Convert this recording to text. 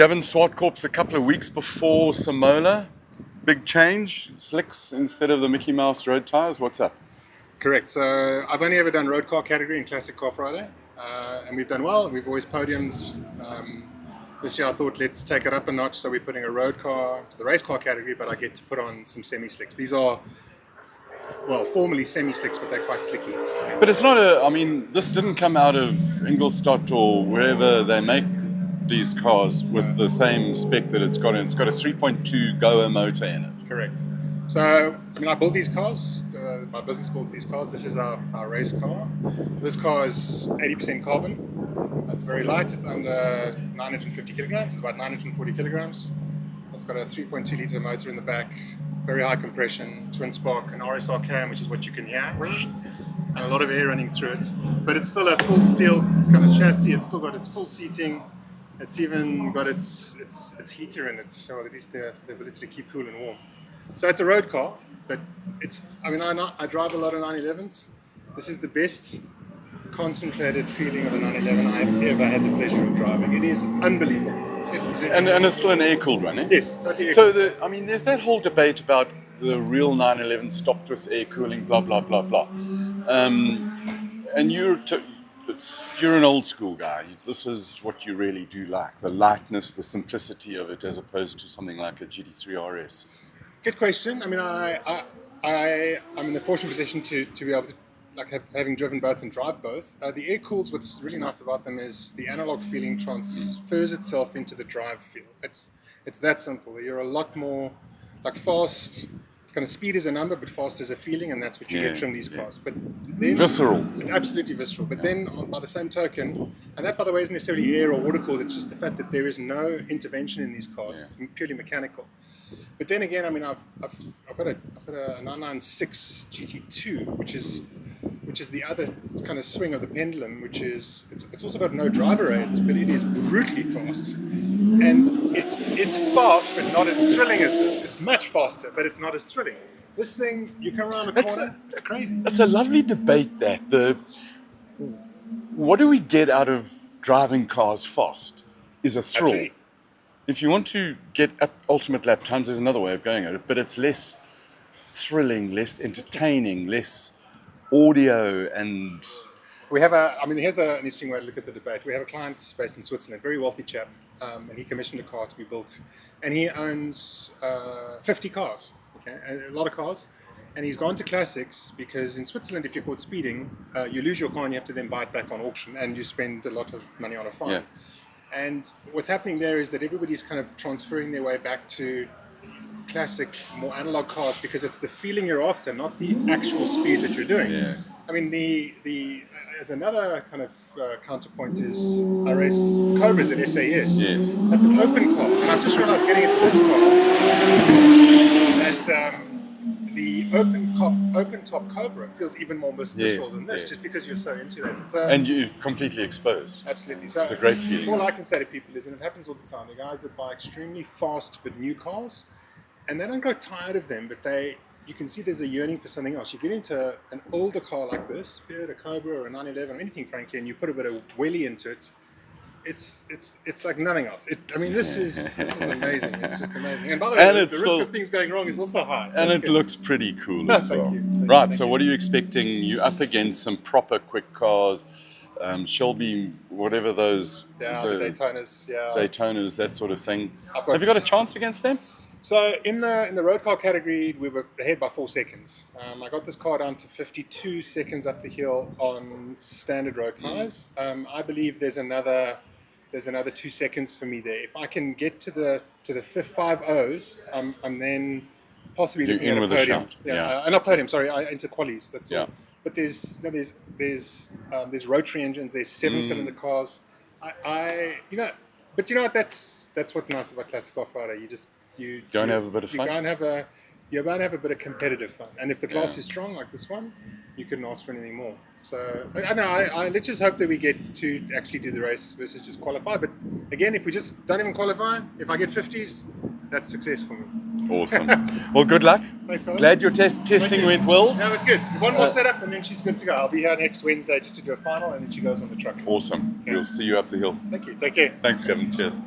Gavin Swartkorp's a couple of weeks before Simola. Big change, slicks instead of the Mickey Mouse road tyres. What's up? Correct. So I've only ever done road car category in Classic Car Friday, and we've done well. We've always podiumed. This year I thought let's take it up a notch, so we're putting a road car to the race car category, but I get to put on some semi-slicks. These are, well, formally semi-slicks, but they're quite slicky. But it's not a, I mean, this didn't come out of Ingolstadt or wherever they make these cars with the same spec that it's got in. It's got a 3.2 Goa motor in it. Correct. So, I mean, I build these cars. My business builds these cars. This is our race car. This car is 80% carbon. It's very light. It's under 950 kilograms. It's about 940 kilograms. It's got a 3.2 litre motor in the back, very high compression, twin spark, an RSR cam, which is what you can hear, and a lot of air running through it. But it's still a full steel kind of chassis. It's still got its full seating. It's even got its heater in it, so at least the ability to keep cool and warm. So it's a road car, but it's, I mean, I drive a lot of 911s. This is the best concentrated feeling of a 911 I've ever had the pleasure of driving. It is unbelievable. And it's still an air-cooled one, eh? Yes, totally So, air-cooled. there's that whole debate about the real 911 stopped with air cooling, blah, blah, blah, blah. And you're an old school guy. This is what you really do like, the lightness, the simplicity of it, as opposed to something like a GT3 RS. Good question. I mean, I'm in the fortunate position to be able to, like, having driven both and drive both. The air cools, what's really nice about them is the analog feeling transfers itself into the drive feel. It's that simple. You're a lot more, like, fast. Kind of speed is a number, but fast is a feeling, and that's what you get from these cars. But then, visceral. It's absolutely visceral. But then, by the same token, and that, by the way, isn't necessarily air or water cooled. It's just the fact that there is no intervention in these cars. Yeah. It's purely mechanical. But then again, I mean, I've got a 996 GT2, which is the other kind of swing of the pendulum, which is it's also got no driver aids, but it is brutally fast. And it's fast, but not as thrilling as this. It's much faster, but it's not as thrilling. This thing, you come around the corner, it's crazy. It's a lovely debate, that. What do we get out of driving cars fast is a thrill. Absolutely. If you want to get ultimate lap times, there's another way of going at it, but it's less thrilling, less entertaining, less audio, and... We have here's an interesting way to look at the debate. We have a client based in Switzerland, very wealthy chap, and he commissioned a car to be built, and he owns 50 cars, okay, a lot of cars, and he's gone to classics because in Switzerland, if you're caught speeding, you lose your car and you have to then buy it back on auction, and you spend a lot of money on a fine. Yeah. And what's happening there is that everybody's kind of transferring their way back to classic, more analog cars, because it's the feeling you're after, not the actual speed that you're doing. Yeah. I mean, the as another kind of counterpoint is I race Cobras at SAS. Yes. That's an open car, and I've just realised getting into this car that the open top Cobra feels even more visceral than this, just because you're so into it. And you're completely exposed. Absolutely. So it's a great feeling. All I can say to people is, and it happens all the time, the guys that buy extremely fast but new cars, and they don't grow tired of them, but you can see there's a yearning for something else. You get into an older car like this, be it a Cobra or a 911 or anything, frankly, and you put a bit of welly into it, it's like nothing else. This is amazing. It's just amazing. And by the way, the risk of things going wrong is also high. So and it looks pretty cool as well. Thank you. Right, so what are you expecting? You're up against some proper quick cars, Shelby, whatever those... Yeah, the Daytonas, Daytonas, that sort of thing. Have you got a chance against them? So in the road car category, we were ahead by 4 seconds. I got this car down to 52 seconds up the hill on standard road tyres. I believe there's another 2 seconds for me there. If I can get to the 5.0s, I'm then possibly looking at a podium. Not podium. Sorry, into qualies. That's all. But there's rotary engines. There's 7-cylinder cars. But you know what? That's what's nice about Classic Car Friday. You go and have a bit of fun. You're going to have a bit of competitive fun. And if the class is strong like this one, you couldn't ask for anything more. So let's just hope that we get to actually do the race versus just qualify. But again, if we just don't even qualify, if I get 50s, that's success for me. Awesome. Well, good luck. Thanks, Colin. Glad your testing went well. No, it's good. One more setup and then she's good to go. I'll be here next Wednesday just to do a final, and then she goes on the truck. Awesome. We'll see you up the hill. Thank you. Take care. Thanks, Gavin. Cheers.